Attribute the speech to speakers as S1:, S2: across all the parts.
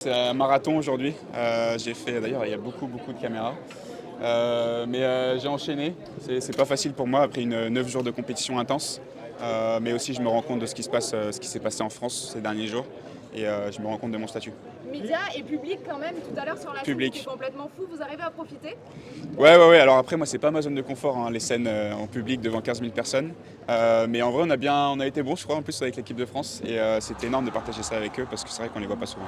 S1: C'est un marathon aujourd'hui. J'ai fait, d'ailleurs, il y a beaucoup de caméras. Mais j'ai enchaîné. C'est pas facile pour moi après 9 jours de compétition intense. Mais aussi, je me rends compte de ce qui se passe, ce qui s'est passé en France ces derniers jours. Et je me rends compte de mon statut.
S2: Média et public quand même, tout à l'heure sur la scène, c'était complètement fou. Vous arrivez à profiter?
S1: Ouais. Alors après, moi, c'est pas ma zone de confort, hein, les scènes en public devant 15 000 personnes. Mais en vrai, on a été bons, je crois, en plus avec l'équipe de France. Et c'était énorme de partager ça avec eux parce que c'est vrai qu'on les voit pas souvent.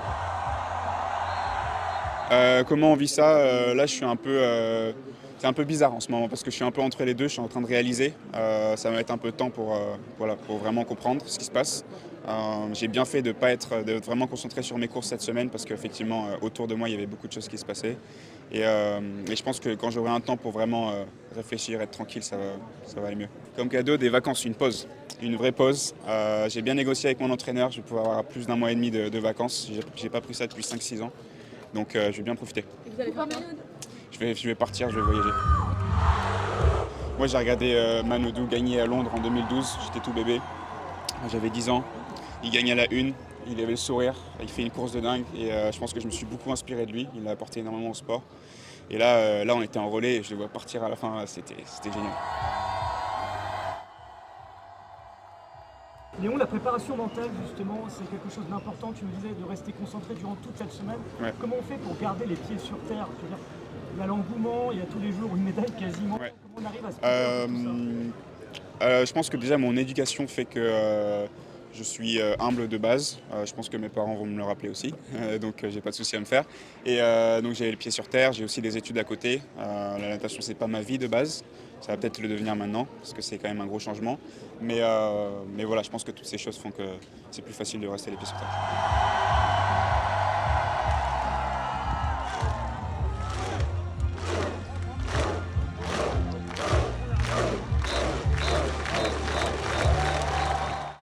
S1: Comment on vit ça? Là, je suis un peu. C'est un peu bizarre en ce moment parce que je suis un peu entre les deux. Je suis en train de réaliser. Ça va mettre un peu de temps pour vraiment comprendre ce qui se passe. J'ai bien fait de ne pas être vraiment concentré sur mes courses cette semaine parce qu'effectivement, autour de moi, il y avait beaucoup de choses qui se passaient. Et je pense que quand j'aurai un temps pour vraiment réfléchir, être tranquille, ça va aller mieux. Comme cadeau, des vacances, une pause. Une vraie pause. J'ai bien négocié avec mon entraîneur. Je vais pouvoir avoir plus d'un mois et demi de vacances. J'ai pas pris ça depuis 5-6 ans. Donc je vais bien profiter.
S2: Et vous allez faire quoi?
S1: Je vais partir, je vais voyager. Moi j'ai regardé Manodou gagner à Londres en 2012, j'étais tout bébé, j'avais 10 ans. Il gagne à la une, il avait le sourire, il fait une course de dingue et je pense que je me suis beaucoup inspiré de lui, il a apporté énormément au sport. Et là on était en relais et je le vois partir à la fin, c'était génial.
S3: Léon, la préparation mentale, justement, c'est quelque chose d'important. Tu me disais de rester concentré durant toute cette semaine.
S1: Ouais.
S3: Comment on fait pour garder les pieds sur terre? Je veux dire, il y a l'engouement, il y a tous les jours une médaille quasiment.
S1: Ouais.
S3: Comment on arrive à se préparer pour tout ça?
S1: Je pense que déjà mon éducation fait que je suis humble de base. Je pense que mes parents vont me le rappeler aussi, donc j'ai pas de souci à me faire. Et donc j'ai les pieds sur terre, j'ai aussi des études à côté. La natation c'est pas ma vie de base, ça va peut-être le devenir maintenant parce que c'est quand même un gros changement. Mais voilà, je pense que toutes ces choses font que c'est plus facile de rester les pieds sur terre.